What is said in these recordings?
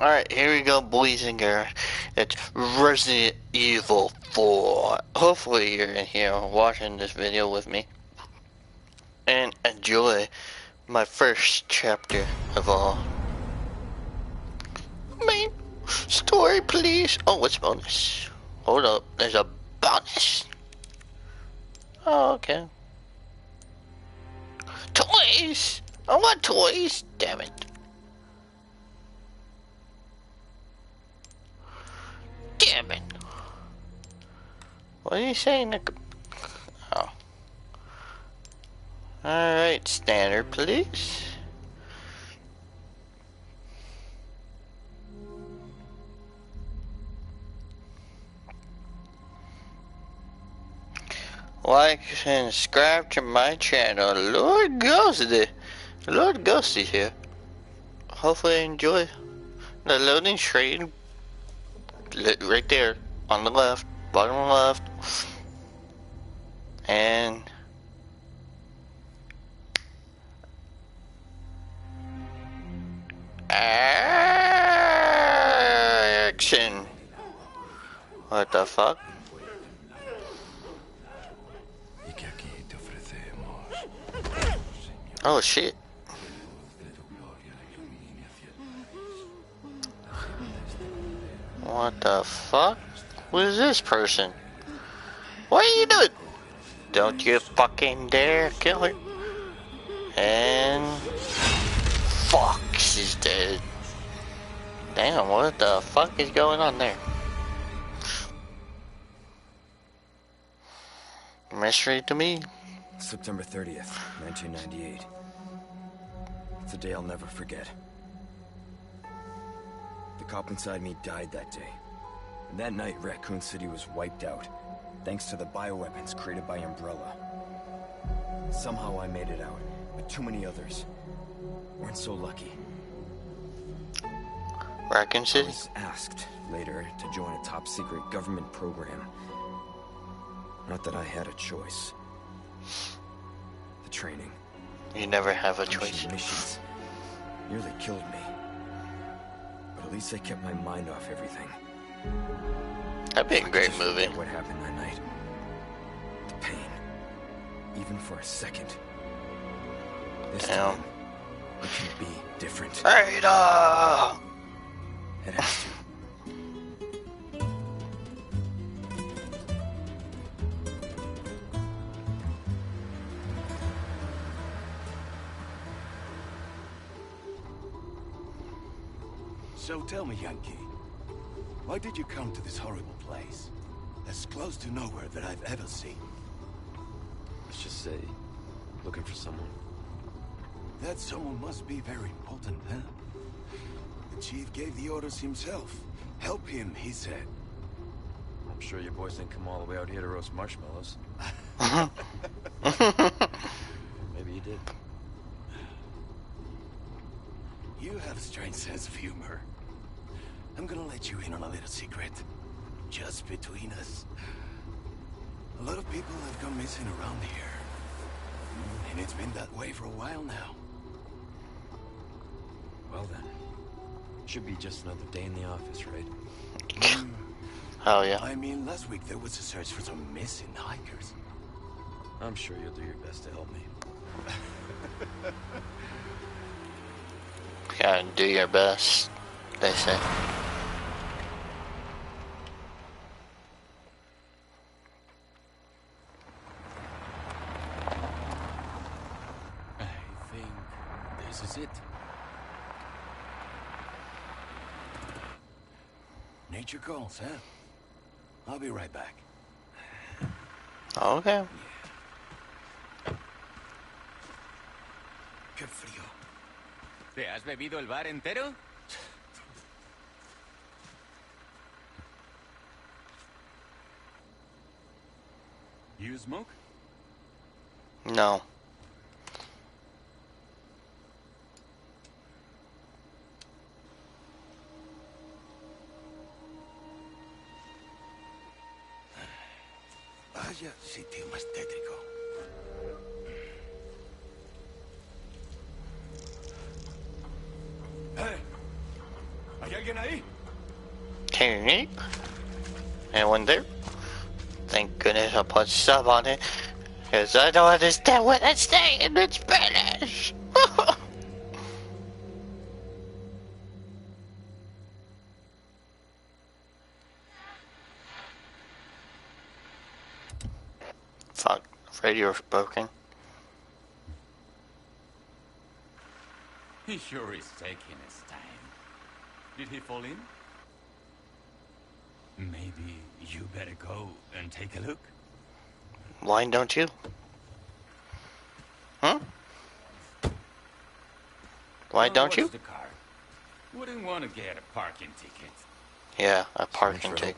Alright, here we go, boys and girls. It's Resident Evil 4. Hopefully you're in here watching this video with me. And enjoy my first chapter of all. Main story, please. Oh, what's bonus? Hold up, there's a bonus. Oh, okay. Toys! I want toys! Damn it. Damn it. What are you saying? Oh. Alright, standard, please. Like and subscribe to my channel. Lord Ghosty. Lord Ghosty's here. Hopefully you enjoy the loading screen. Right there. On the left. Bottom left. And action. What the fuck? Oh shit. What the fuck? Who is this person? What are you doing? Don't you fucking dare kill her. And fuck, she's dead. Damn, what the fuck is going on there? Mystery to me. September 30th, 1998. It's a day I'll never forget. The cop inside me died that day. And that night, Raccoon City was wiped out, thanks to the bioweapons created by Umbrella. Somehow I made it out, but too many others weren't so lucky. Raccoon City? I was asked later to join a top-secret government program. Not that I had a choice. The training. You never have a choice. Missions nearly killed me. But at least I kept my mind off everything. That'd be a great movie. What happened that night? The pain. Even for a second. This time, it can be different. Ada! It has to. So tell me, Yankee, why did you come to this horrible place? As close to nowhere that I've ever seen. Let's just say, looking for someone. That someone must be very important, huh? The chief gave the orders himself. Help him, he said. I'm sure your boys didn't come all the way out here to roast marshmallows. Maybe you did. You have a strange sense of humor. I'm gonna let you in on a little secret. Just between us. A lot of people have gone missing around here. And it's been that way for a while now. Well then. Should be just another day in the office, right? Oh yeah. I mean, last week there was a search for some missing hikers. I'm sure you'll do your best to help me. Gotta do your best, they say. I think this is it. Nature calls, huh? I'll be right back. Okay. Qué frío. ¿Te has bebido el bar entero? You smoke? No. Vaya sitio más tétrico. ¿Hay alguien Hey, anyone there? Thank goodness I put sub on it, because I don't understand what it's saying in Spanish. Fuck, afraid you were broken. He sure is taking his time. Did he fall in? Maybe you better go and take a look. Why don't you? Huh? Why don't you? The car? Wouldn't want to get a parking ticket. Yeah, a parking ticket.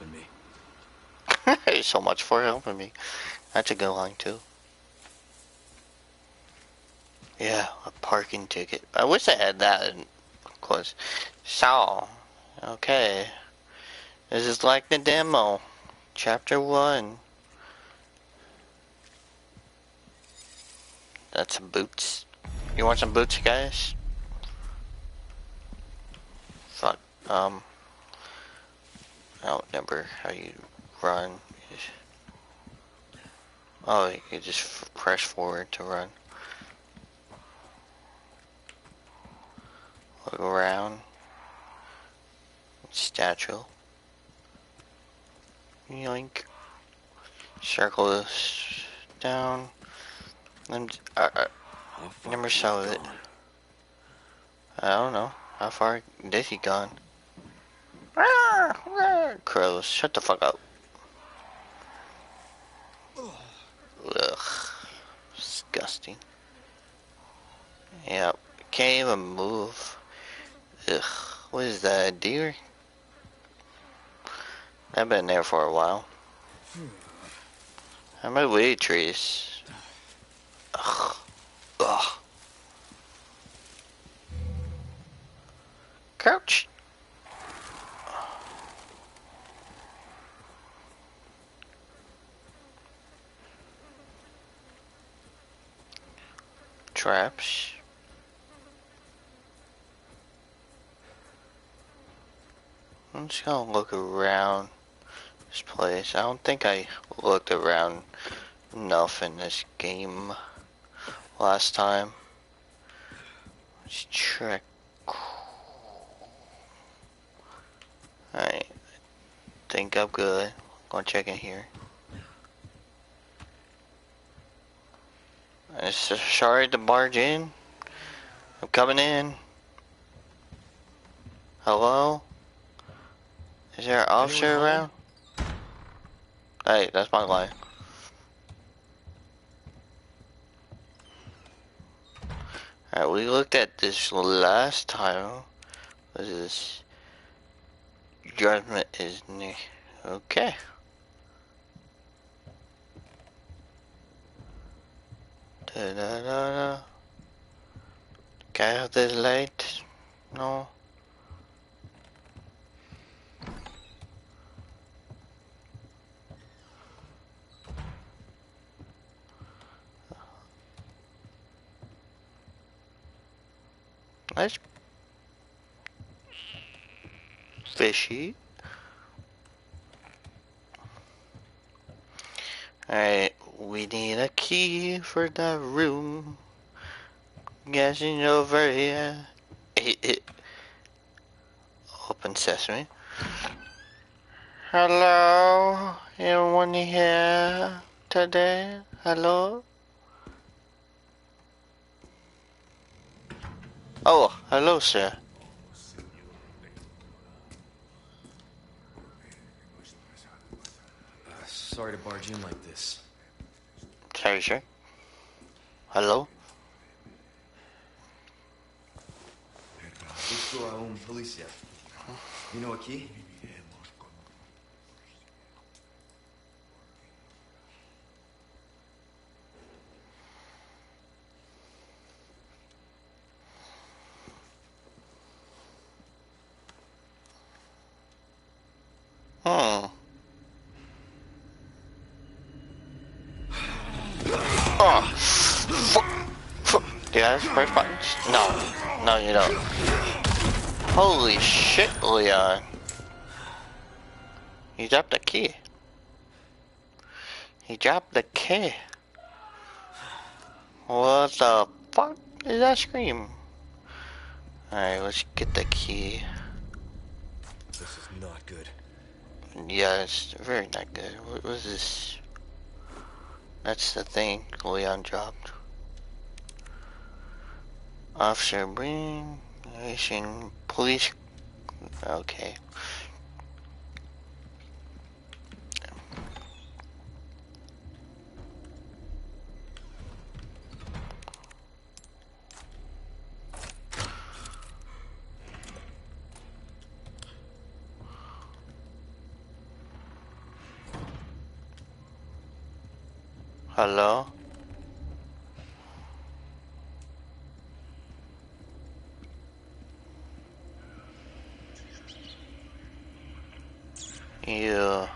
So much for helping me. That's a good line too. Yeah, a parking ticket. I wish I had that in close. So, okay. This is like the demo. Chapter 1. That's some boots. You want some boots, guys? Fuck. I don't remember how you run. Oh, you just press forward to run. Look around. Statue. Yoink. Circle this down. I never saw it. I don't know. How far did he gone? Crows, shut the fuck up. Ugh. Disgusting. Yep. Can't even move. Ugh. What is that, a deer? I've been there for a while. How my weed trees? Ugh. Ugh. Crouch. Traps. I'm just gonna look around this place. I don't think I looked around enough in this game last time. Let's check. Alright. Think I'm good. Gonna check in here. Sorry to barge in. I'm coming in. Hello? Is there an officer around? Hey, that's my line. Alright, we looked at this last time. What is this? Judgment is near. Okay. Da-da-da-da. Can I have this light? No. That's fishy. Alright, we need a key for the room. Guessing over here. Open sesame. Hello? Anyone here today? Hello? Oh, hello, sir. Sorry to barge in like this. Sorry, sir. Hello? Busco a un policía. You know a key? Oh, fuck. Do you have press buttons? No. No, you don't. Holy shit, Leon. He dropped the key. He dropped the key. What the fuck is that scream? Alright, let's get the key. This is not good. Yeah, it's very not good. What was this? That's the thing Leon dropped. Officer Breen, Nation Police. Okay. Hello? Yeah.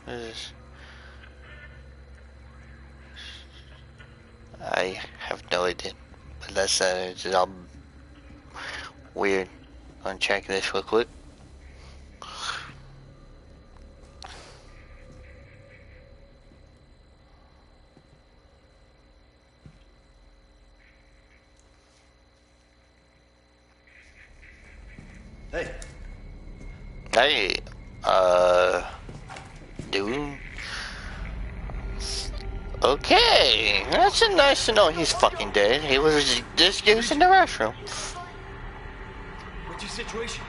What is this? I have no idea. But that's it's all weird. I'll check this real quick. Hey. Hey, dude. Okay, that's nice to know he's fucking dead. He was just using the restroom. What's your situation?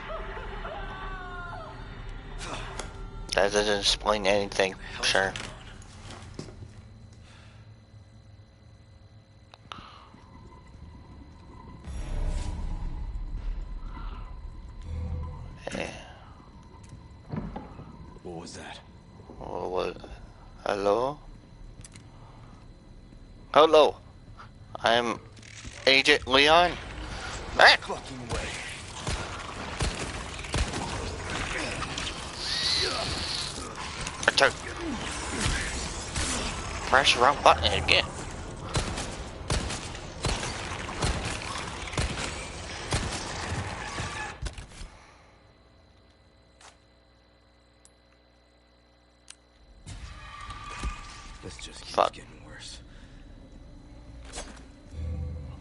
That doesn't explain anything, sure. What was that? Oh, what? Hello? Hello. I'm Agent Leon. Ah! Fucking way. I took. Press the wrong button again. This just keeps Fuck. getting worse.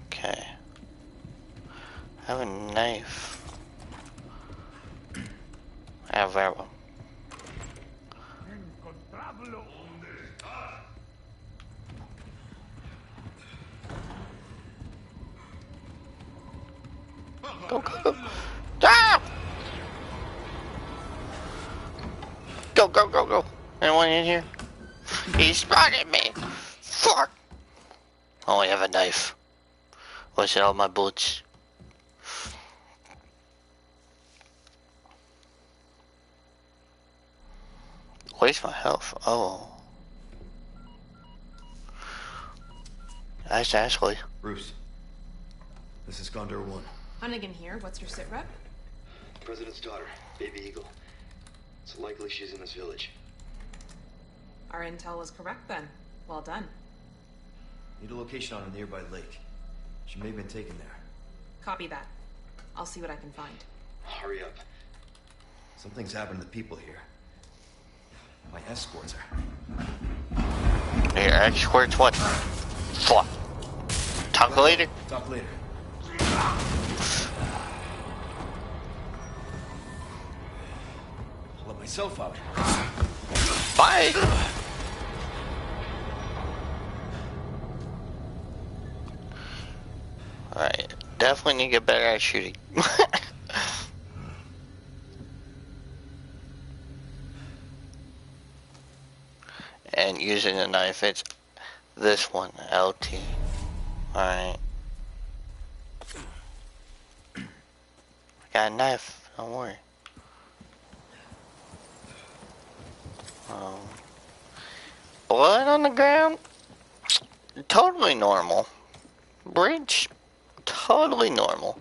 Okay. I have a knife. I have arrow. Go, go, go. Ah! Go, go, go, go. Anyone in here? He spotted me. Fuck. Oh, I have a knife. What's all my bullets? Where's my health? Oh. That's Ashley. Bruce. This is Condor 1. Hunnigan here. What's your sit rep? President's daughter, Baby Eagle. It's likely she's in this village. Our intel was correct then. Well done. Need a location on a nearby lake. She may have been taken there. Copy that. I'll see what I can find. Hurry up. Something's happened to the people here. My escorts are. Your escorts what? Fuck. Talk later. Talk later. I'll let myself out. Bye. Alright. Definitely need to get better at shooting. And using a knife, it's this one, LT. Alright. I got a knife, don't worry. Blood on the ground? Totally normal. Bridge? Totally normal.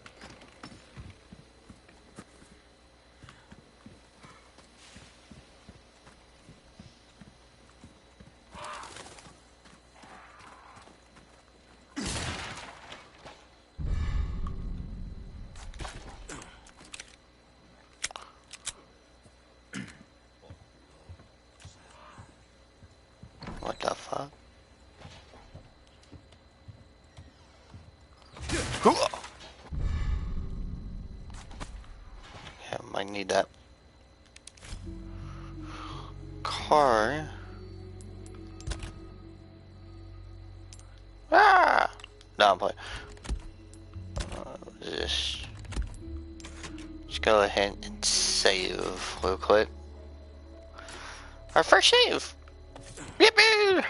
Yeah, might need that. Car. Ah! No, I'm playing. What is this? Just go ahead and save real quick. Our first save! Yippee!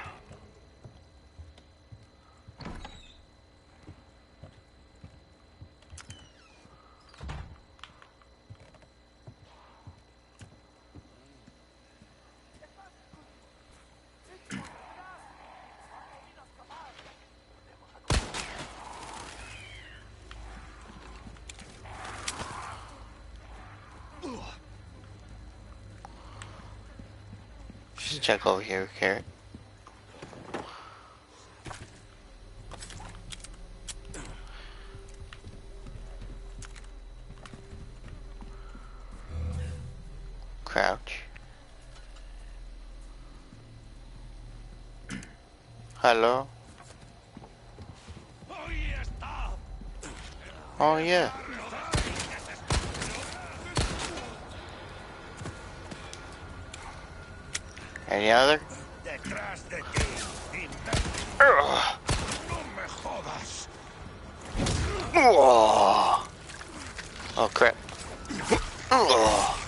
Just check over here, Carrot. Crouch. Hello? Oh yeah. Any other? Ugh. Oh. Oh crap. Oh.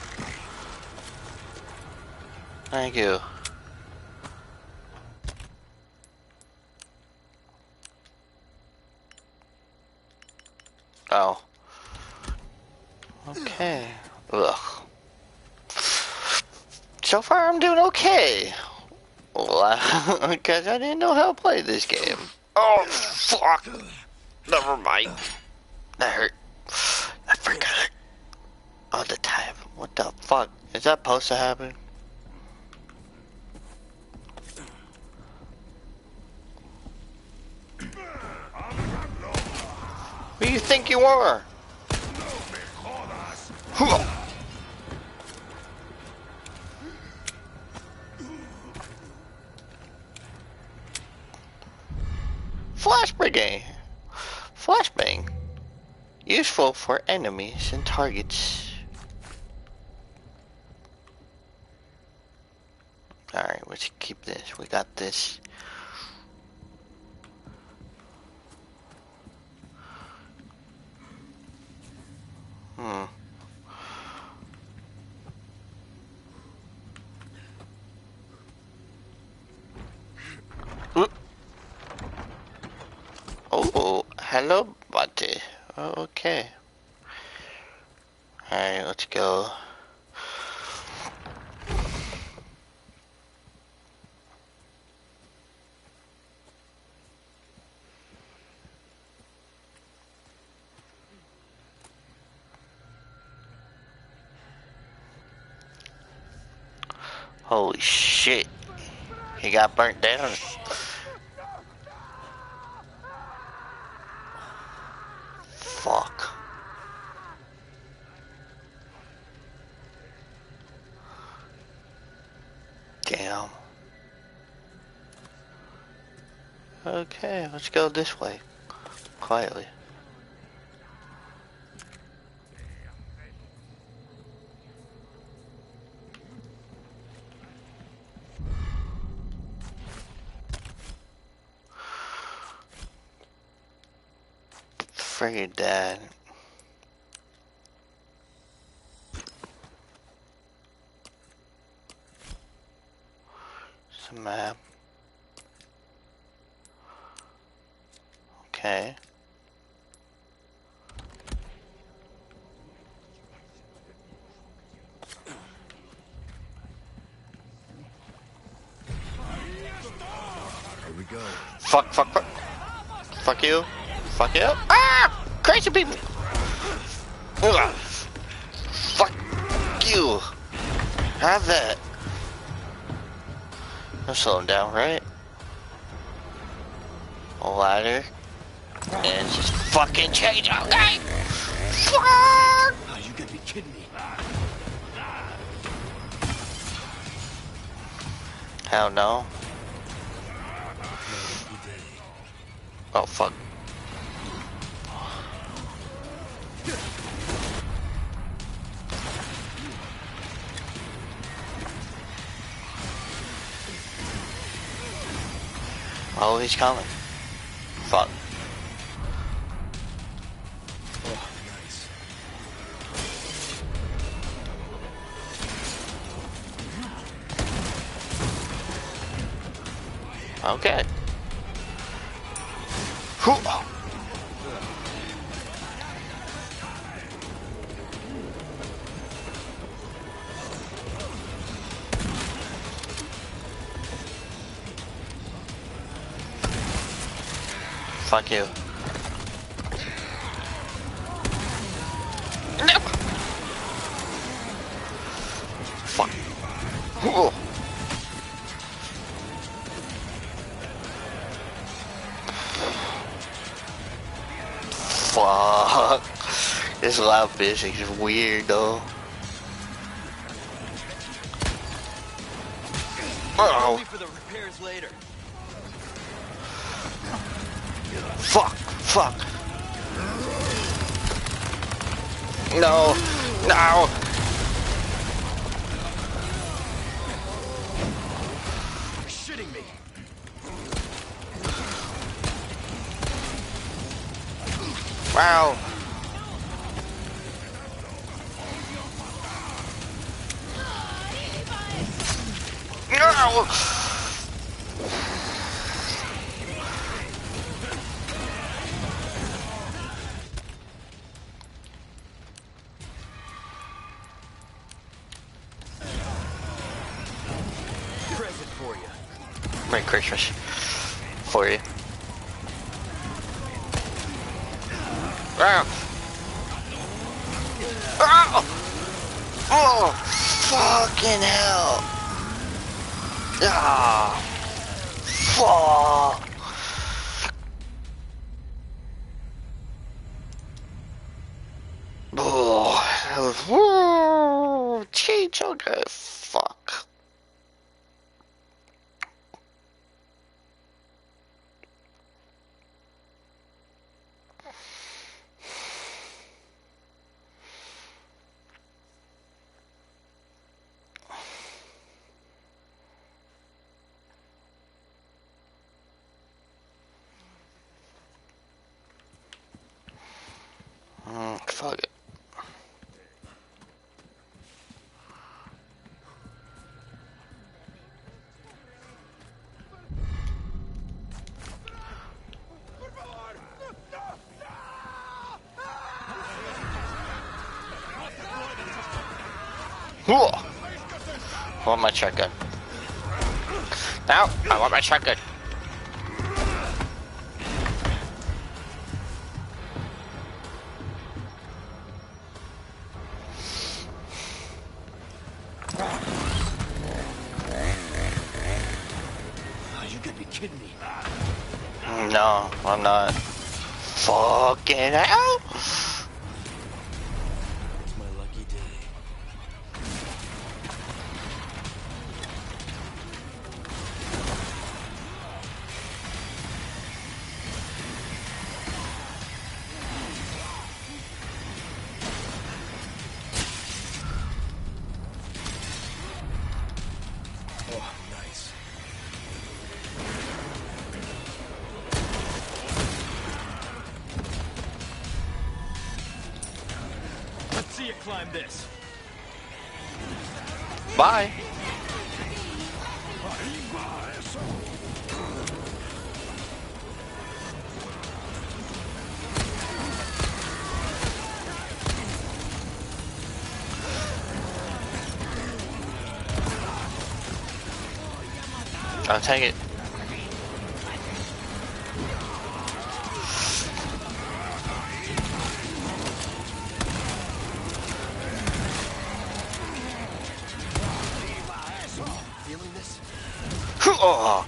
Thank you. Oh. Okay. Ugh. So far I'm doing okay. Well, because I didn't know how to play this game. Oh, fuck. Never mind. That hurt. I forgot it. All the time. What the fuck? Is that supposed to happen? Who do you think you are? Flashbang. Flashbang. Useful for enemies and targets. Alright, let's keep this. We got this. Oh, hello, buddy. Oh, okay. Alright, let's go. Holy shit. He got burnt down. Fuck. Damn. Okay, let's go this way. Quietly. Friggin' dad. It's a map. Okay. Here we go. Fuck, fuck, fuck. Fuck you. Fuck you. Ah! Crazy people! Ugh. Fuck you. Have that. I'm slowing down, right? A ladder. And just fucking change, okay? Fuck! Oh, you gotta be kidding me. Hell no. Oh, fuck. Oh, he's coming. Fuck. Oh, nice. Okay. Whew. Fuck you. No. Fuck. Whoa. Fuck. This loud physics is weird though. Oh. For the repairs later. Fuck. Fuck. No. No. You're shitting me. Wow. No. Present for you. Merry Christmas for you. Wow. Oh, oh, fucking hell. Ah, fuck. Oh, that was, woo, change, okay, fuck. Fuck it. Whoa. I want my shotgun. Now, I want my shotgun. Oh, you gotta be kidding me. No, I'm not. Fucking hell. It's my lucky day. Oh, nice. Let's see you climb this. Bye. I'll take it. Feeling this? Oh.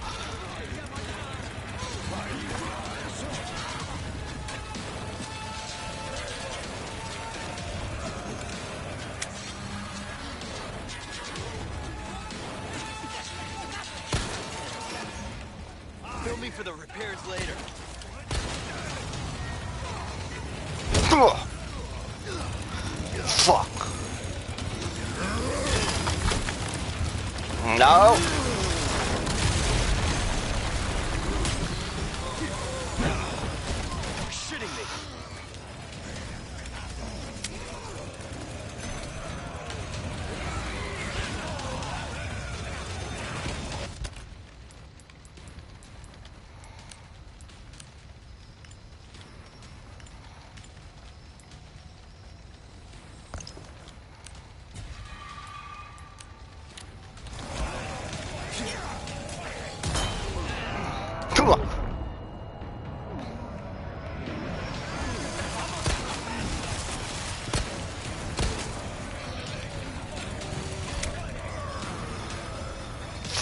Bill me for the repairs later. Fuck. No.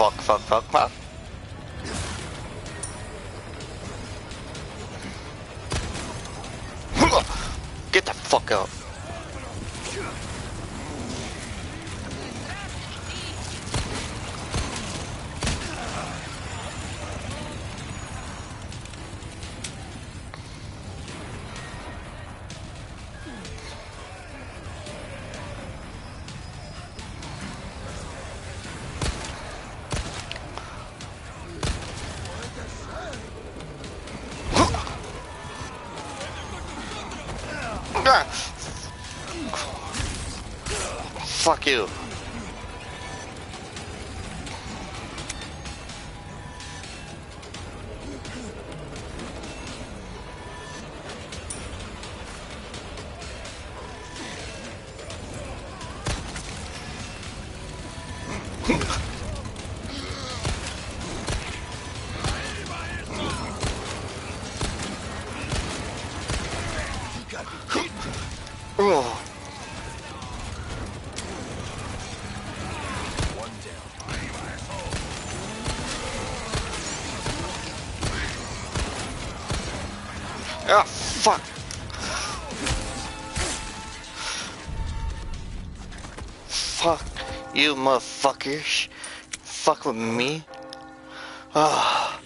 Fuck, fuck, fuck, fuck. Get the fuck out. Fuck you. Oh. Ah, fuck. Fuck you, motherfuckers. Fuck with me. Ah.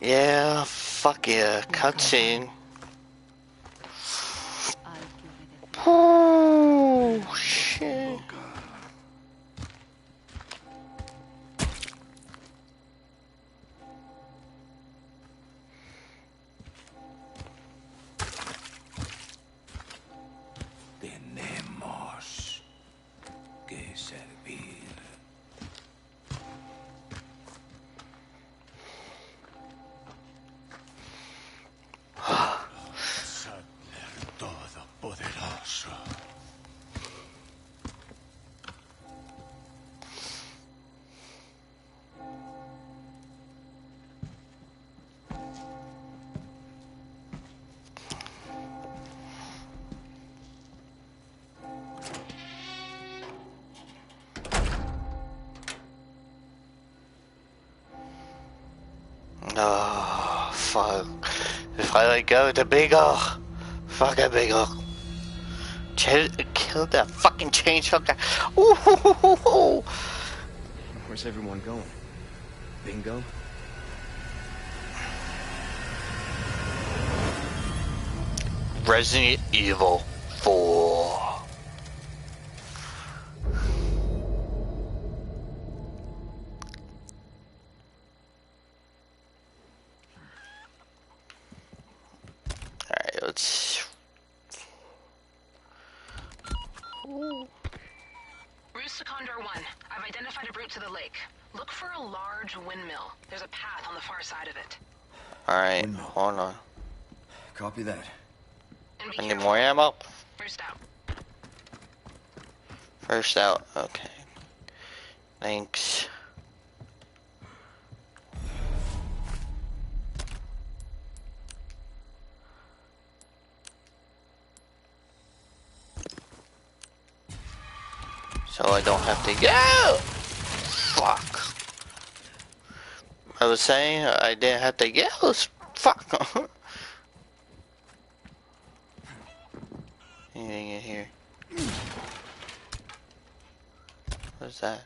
Yeah, fuck yeah. Cutscene. Oh, shit. Tenemos que servir. Sadler Todopoderoso. Oh, fuck. If I let go of the Beagle. Fucking Beagle. Kill that fucking change hooker. Ooh. Where's everyone going? Bingo? Resident Evil 4. Alright, let's... Roost to Condor 1. I've identified a route to the lake. Look for a large windmill. There's a path on the far side of it. Alright, hold on. Copy that. And be I need careful. more ammo. First out. First out, okay. Thanks. So I don't have to go. Fuck. I was saying I didn't have to go. Fuck. Anything in here? What's that?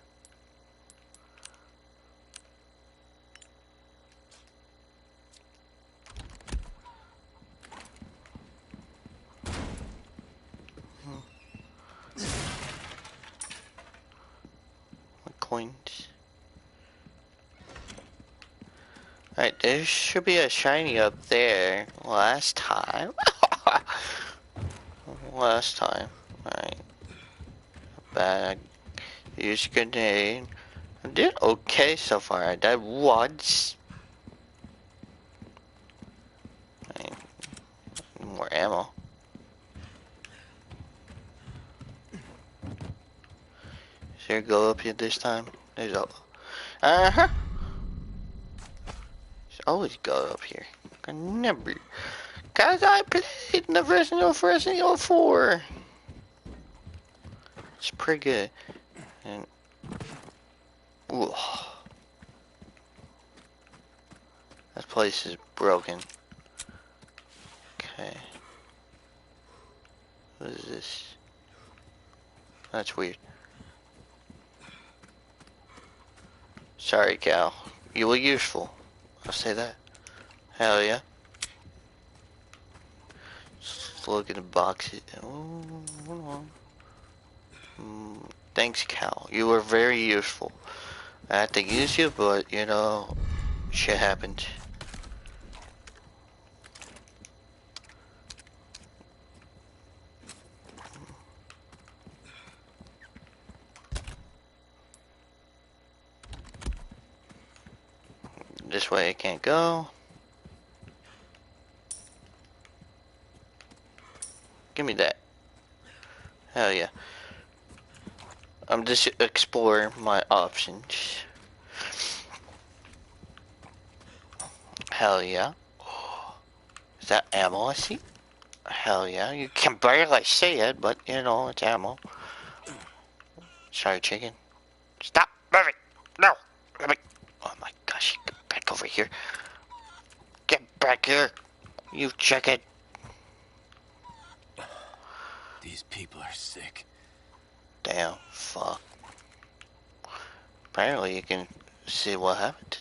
Coins. Alright, there should be a shiny up there. Last time. Last time. Alright. Bag. Use grenade. I did okay so far. I died once. Alright. More ammo. Is there a go up here this time? There's a... Uh-huh. always go up here. I never. Cause I played the Resident Evil 4. It's pretty good. And ooh, that place is broken. Okay. What is this? That's weird. Sorry, Cal. You were useful. I'll say that. Hell yeah. Just look at the boxes. Oh, hold on. Thanks, Cal. You were very useful. I had to use you, but, you know, shit happened. This way I can't go. Give me that. Hell yeah. I'm just exploring my options. Hell yeah. Is that ammo I see? Hell yeah. You can barely see it, but you know, it's ammo. Sorry, chicken. Stop moving. No. Oh my gosh. Get back over here. Get back here. You chicken. These people are sick. Damn. Fuck. Apparently you can see what happened.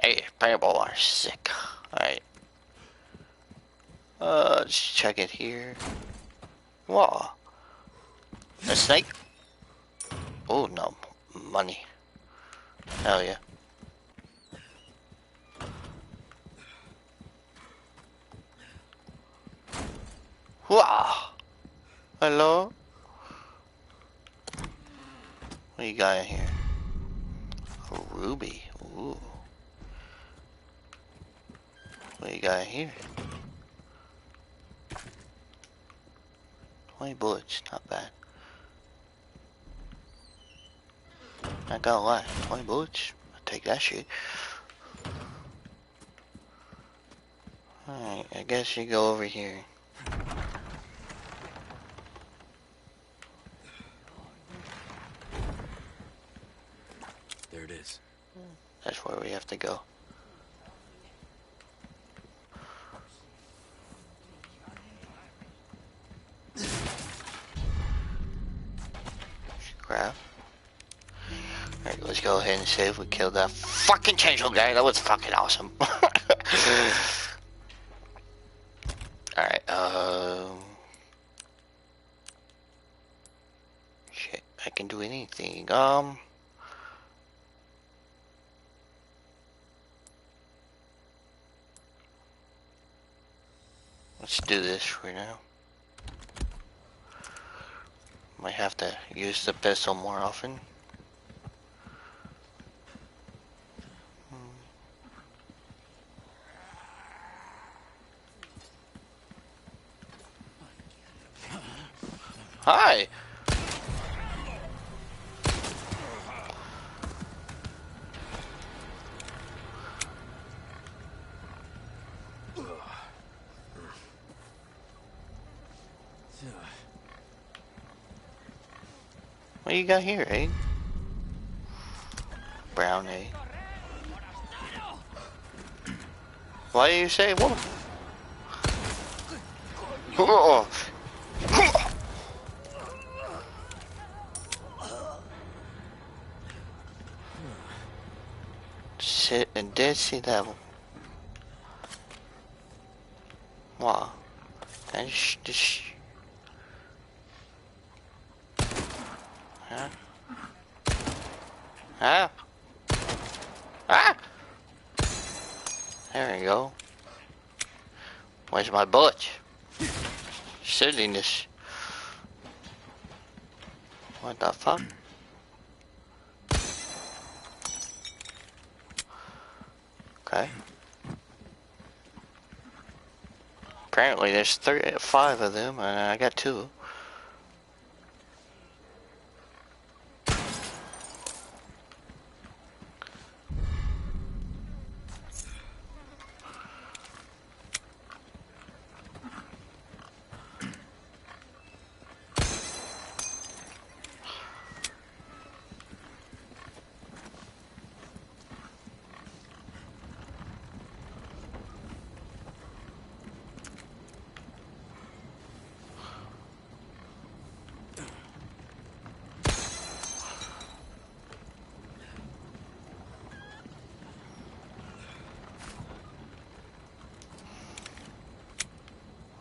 Hey, people are sick. Alright. Let's check it here. Whoa. A snake? Oh no. Money. Hell yeah. Wow. Hello? What you got in here? A ruby. Ooh. What you got in here? 20 bullets. Not bad. Not gonna lie. 20 bullets. I'll take that shit. Alright, I guess you go over here. There it is. That's where we have to go. Grab. Alright, let's go ahead and save. We killed that fucking chainsaw guy. That was fucking awesome. Alright, shit, I can do anything. Let's do this for now. Might have to use the pistol more often. Hi! What you got here, eh? Brown, eh? Why do you say whoa? Oh. Sit and dead sea level. Wow. That's just. Huh? Huh? Ah! There we go. Where's my bullet? Silliness. What the fuck? Okay. Apparently there's 5 of them and I got 2.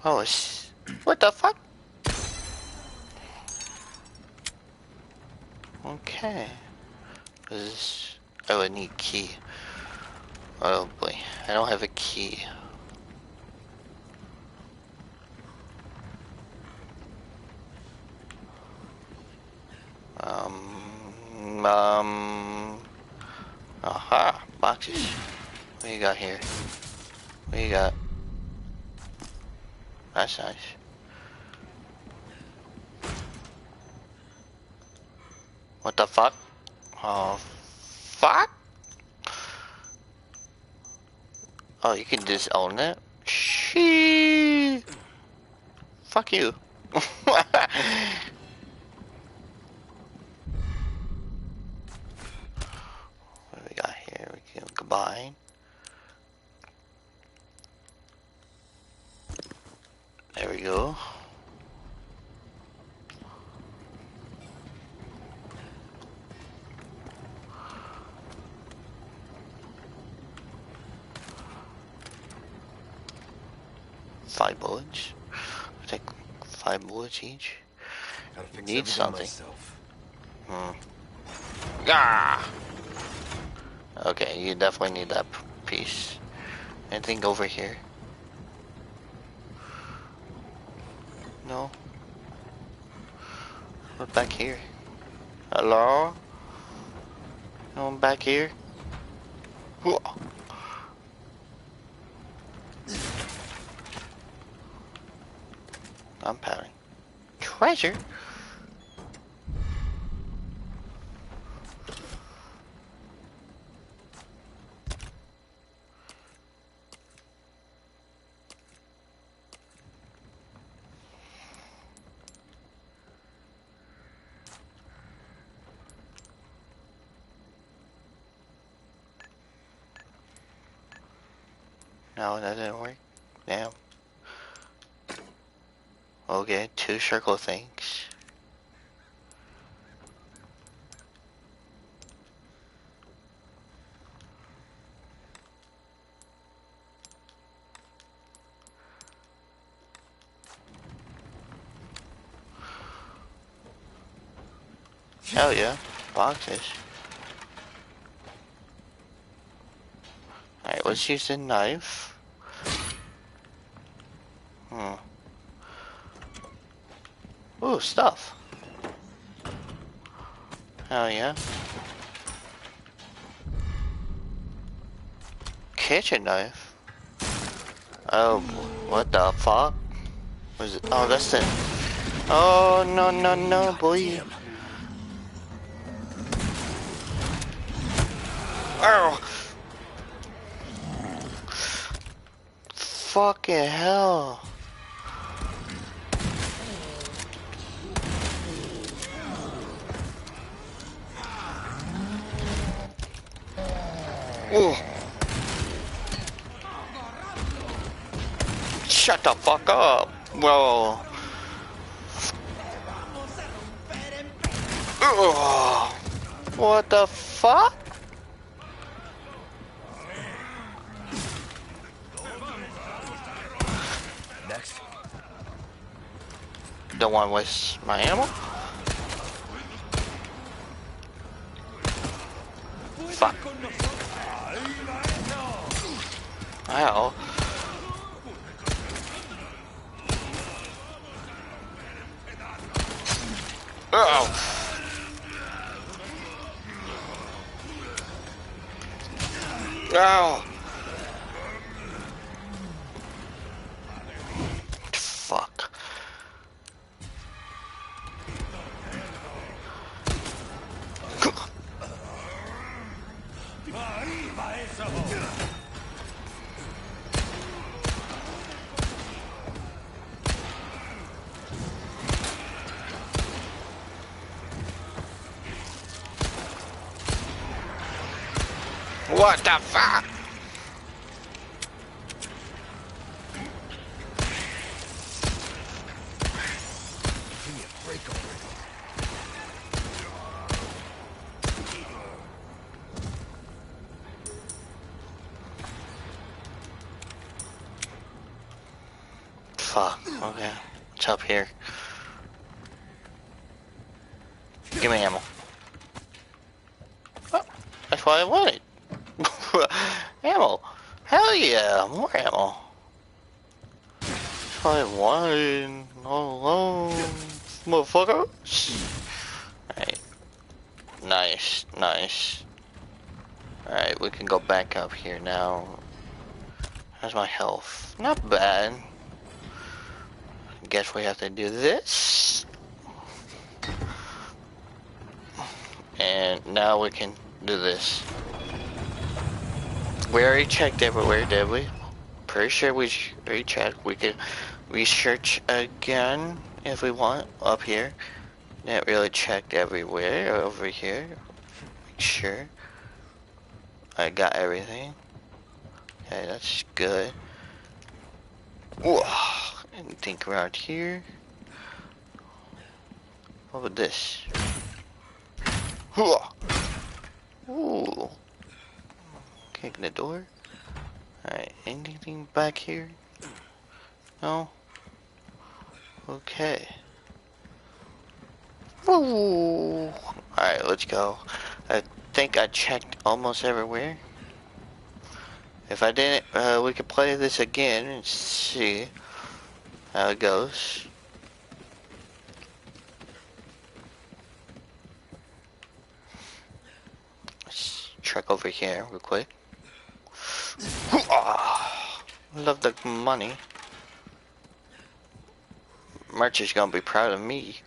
Oh, what the fuck? Okay. This, oh, I need key. Oh boy, I don't have a key. Aha, boxes. What you got here? What you got? That's nice. What the fuck? Oh, fuck? Oh, you can just own it? Shee. Fuck you. What do we got here? We can combine. There we go. Five bullets. I'll take 5 bullets each. Gotta fix Need everything something. myself. Ah! Okay, you definitely need that piece. Anything over here? No. What back here? Hello? No one back here? Whoa. I'm pouting. Treasure? No, that didn't work. Damn. Okay, 2 circle things. Hell yeah, boxes. Alright, let's use the knife. Ooh, stuff. Hell yeah. Kitchen knife? Oh, what the fuck? Was it? Oh, that's it. Oh, no, no, no, boy. Oh! Fucking hell. Ooh. Shut the fuck up, bro. Ugh. What the fuck? Next. Don't want to waste my ammo. Fuck. Ow. Oh. Ow. Fuck. What the fuck? Give me a break already. Fuck. Okay. What's up here? Give me ammo. Oh, that's what I wanted. Ammo. Hell yeah, more ammo. That's what I wanted all along, motherfuckers. Alright. Nice, nice. Alright, we can go back up here now. How's my health? Not bad. Guess we have to do this. And now we can do this. We already checked everywhere, did we? Pretty sure we already checked. We can research again if we want up here. Not really checked everywhere over here. Make sure I got everything. Okay, that's good. Whoa. Anything around here? What about this? Ooh. Kicking the door. Alright, anything back here? No? Okay. Ooh. Alright, let's go. I think I checked almost everywhere. If I didn't, we could play this again and see how it goes. Let's check over here real quick. Love the money. Merch is gonna be proud of me.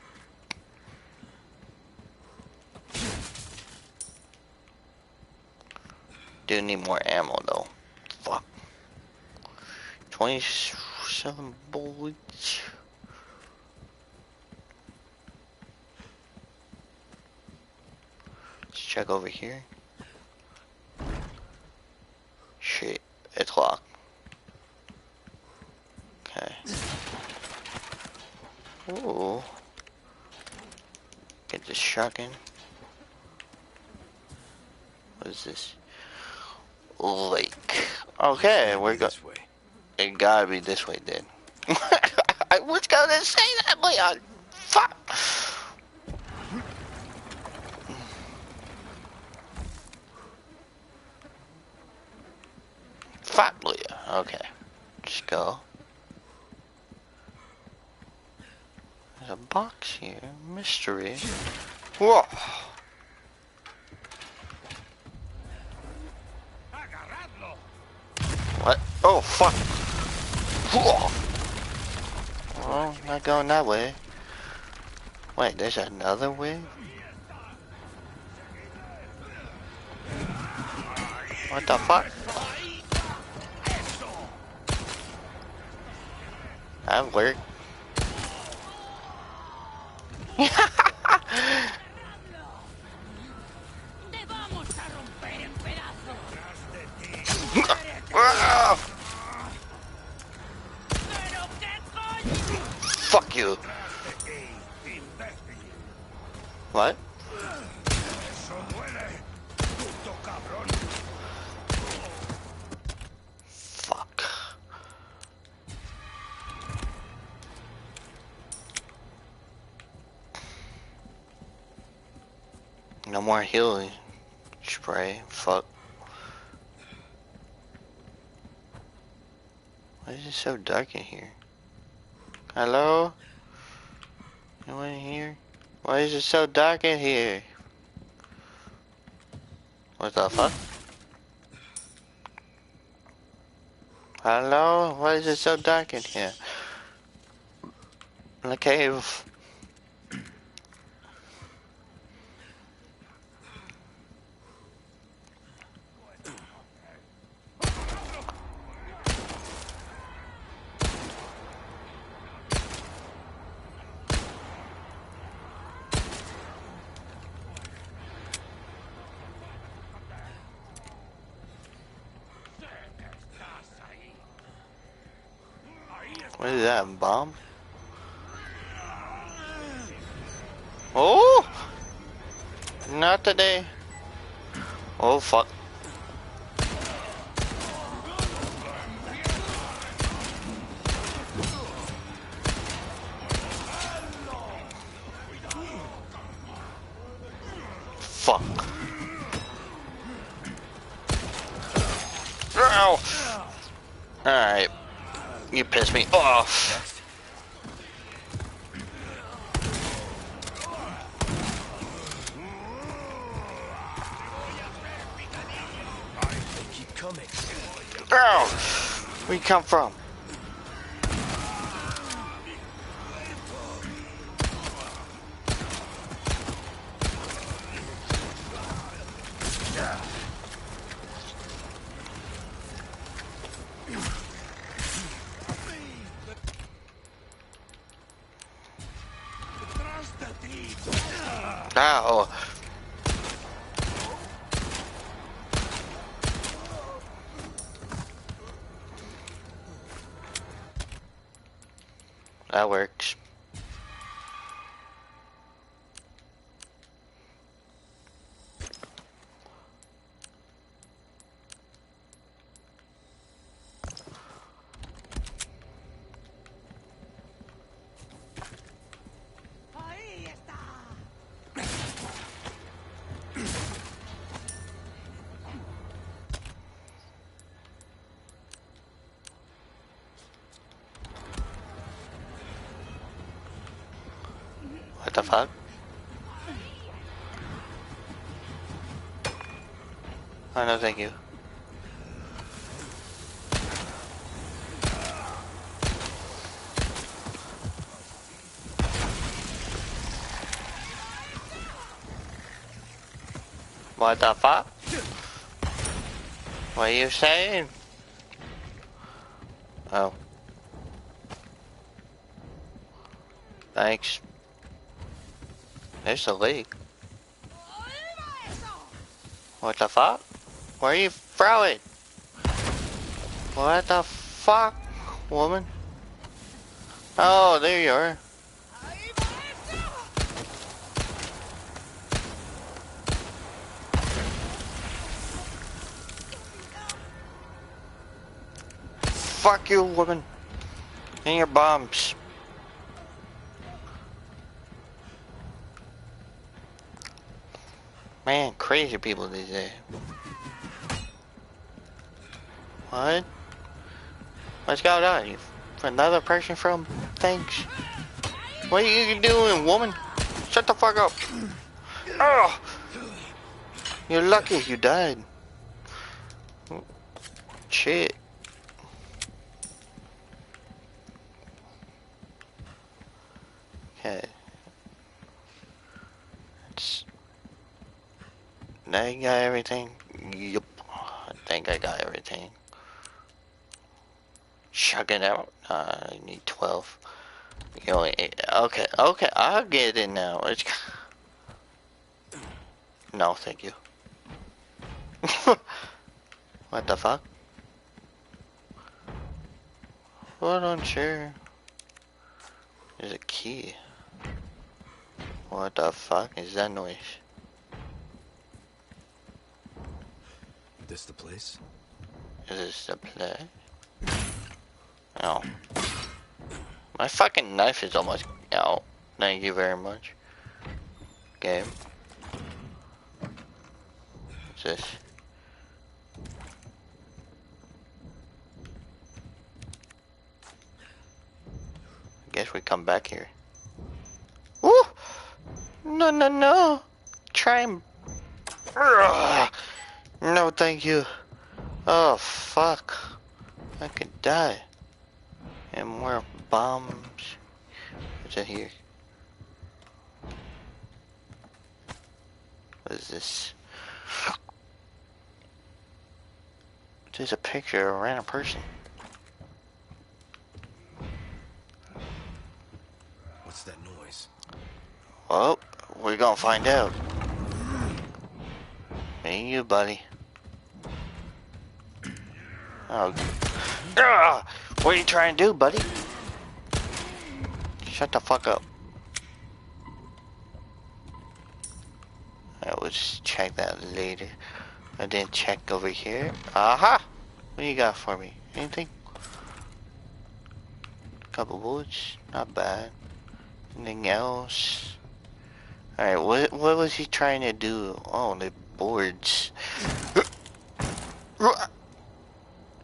Do need more ammo though. Fuck. 27 bullets. Let's check over here. Shit, it's locked. Okay. Ooh. Get this shotgun. What is this? Lake. Okay, we're going. This way. It gotta be this way, then. I was gonna say that, Leon. Fuck. Fuck, Leon. Okay. Just go. There's a box here. Mystery. Whoa. What? Oh, fuck. Whoa. Well, not going that way. Wait, there's another way? What the fuck? That worked. Fuck you. What? Fuck. No more healing spray. Fuck. Why is it so dark in here? Hello? Anyone here? Why is it so dark in here? What the fuck? Hello? Why is it so dark in here? In the cave. What is that, a bomb? Oh! Not today. Oh, fuck. Alright. You pissed me off. Keep coming. Ow! Where you come from? Ow! That works. What the fuck? Oh no, thank you. What the fuck? What are you saying? Oh. Thanks. There's a leak. What the fuck? Where are you throwing? What the fuck, woman? Oh, there you are. Fuck you, woman. And your bombs. Man, crazy people these days. What? What's going on? You another person from things? What are you doing, woman? Shut the fuck up. Oh! You're lucky you died. Shit. Okay. I got everything. Yup. I think I got everything. Chuck it out. I need 12. You only 8. Okay, okay, I'll get it now. No, thank you. What the fuck? Hold on, sure. There's a key. What the fuck is that noise? This the place? Is this the play? Oh. My fucking knife is almost out. Thank you very much. Game. What's this? I guess we come back here. Woo! No, no, no! Try and... Ugh. No, thank you. Oh, fuck. I could die. And more bombs. What's in here? What is this? There's a picture of a random person. What's that noise? Well, we're gonna find out. Me and you, buddy. Oh. Ugh! What are you trying to do, buddy? Shut the fuck up. Alright, we'll just check that later. And then check over here. Aha! What do you got for me? Anything? Couple bullets. Not bad. Anything else? Alright, what was he trying to do? Oh, the boards.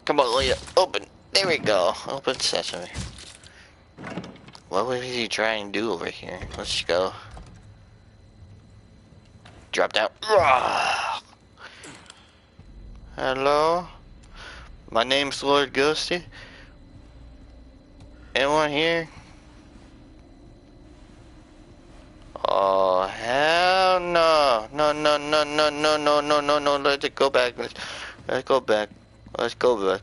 Come on, Leah. Open. There we go. Open sesame. What was he trying to do over here? Let's go. Drop down. Hello? My name's Lord Ghosty. Anyone here? Oh, hell no. No, no, no, no, no, no, no, no, no. Let's go back. Let's go back. Let's go back.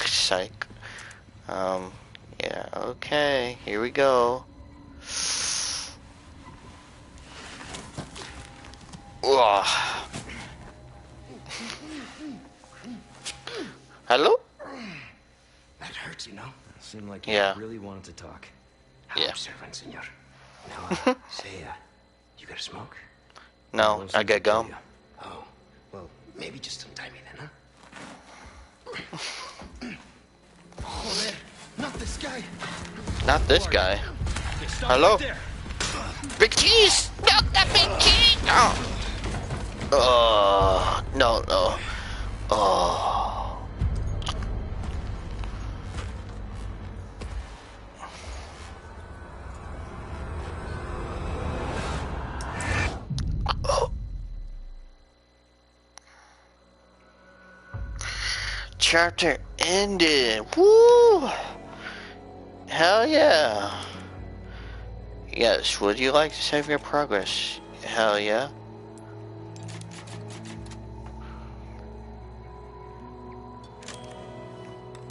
Psych. Yeah, okay. Here we go. Ugh. Hello? That hurts, you know. Seemed like Yeah. you really wanted to talk. How Yeah. observant, senor. Now, say, you got a smoke? No, I got gum. Oh, well, maybe just untie me then, huh? Joder, not this guy. Not this guy. Hello? Big cheese! No, that big cheese! Oh, no, no. Oh. Chapter ended. Woo! Hell yeah. Yes, would you like to save your progress? Hell yeah.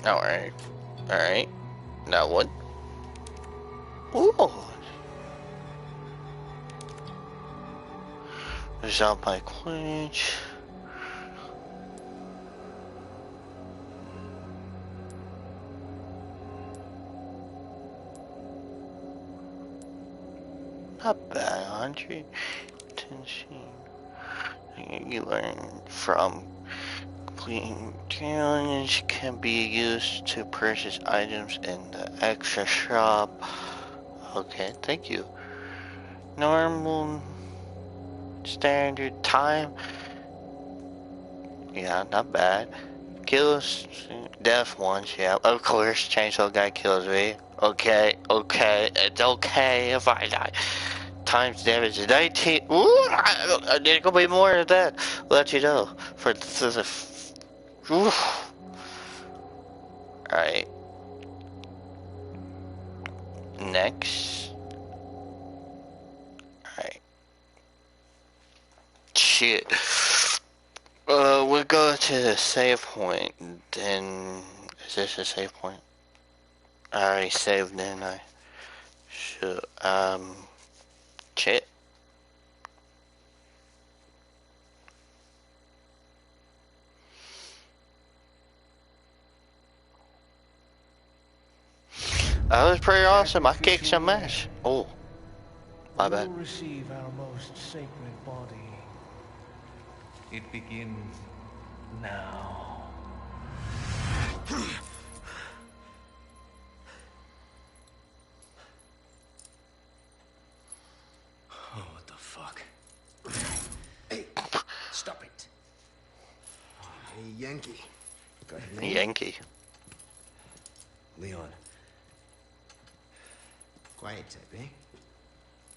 Alright. Alright. Now what? Ooh. Resolved by coinage. Not bad, Andre. Attention. You learn from completing challenge can be used to purchase items in the extra shop. Okay, thank you. Normal standard time. Yeah, not bad. Kills death ones, yeah. Of course, Chainsaw Guy kills me. Okay, okay, it's okay if I die. Times damage 19. Ooh, there's gonna be more of that. I'll let you know. For the alright. Next. Alright. Shit. We'll go to the save point. Then, is this a save point? I already saved, didn't I? Should, shit. That was pretty awesome. I kicked some ass. Oh, my bad. You will receive our most sacred body. It begins now. Oh, what the fuck? Hey, stop it. Hey, Yankee. Got a name? Yankee. Leon. Quiet type, eh?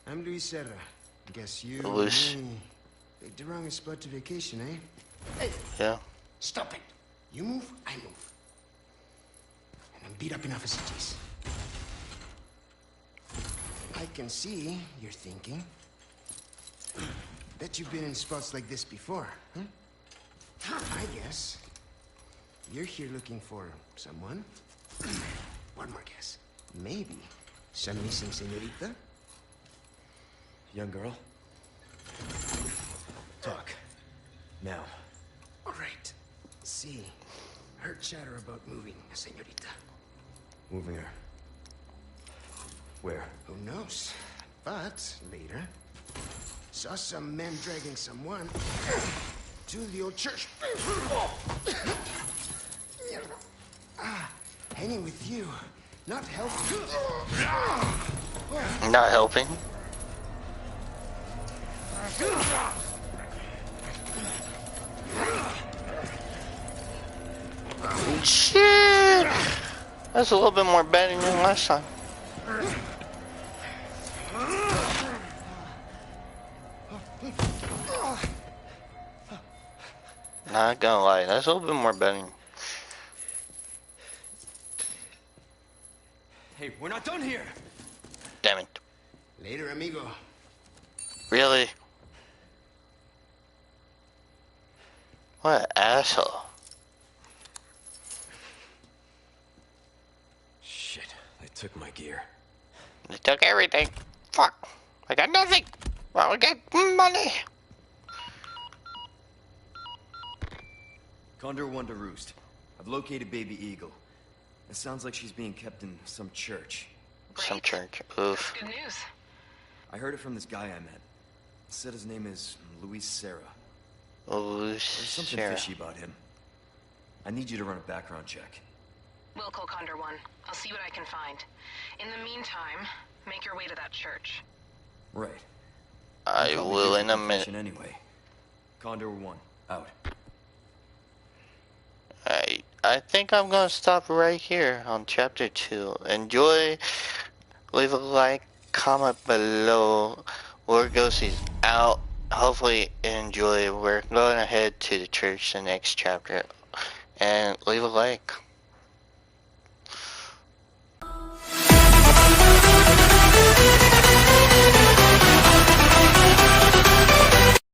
I'm Luis Serra. Guess you Luis. and me picked the wrongest spot to vacation, eh? Hey, Yeah. stop it. You move, I move. And I'm beat up enough as it is. I can see you're thinking. Bet you've been in spots like this before, huh? I guess you're here looking for someone. One more guess. Maybe some missing senorita? Young girl. Talk. Now. All right. See, heard chatter about moving a senorita. Moving her. Where? Who knows? But later, saw some men dragging someone to the old church. Hanging with you, not helping. Not helping. Shit! That's a little bit more betting than last time. Not gonna lie, that's a little bit more betting. Hey, we're not done here! Damn it. Later, amigo. Really? What an asshole. Shit, they took my gear. They took everything. Fuck. I got nothing. Well, I got money. Condor 1 to Roost. I've located Baby Eagle. It sounds like she's being kept in some church. Some church. Oof. Good news. I heard it from this guy I met. Said his name is Luis Serra. Luis There's something Serra. fishy about him. I need you to run a background check. We'll call Condor 1. I'll see what I can find. In the meantime, make your way to that church. Right. I Probably will do in a some minute. confession Anyway. Condor 1, out. I think I'm gonna stop right here on chapter 2. Enjoy. Leave a like, comment below. Word goes he's out. Hopefully enjoy. We're going to head to the church the next chapter. And leave a like.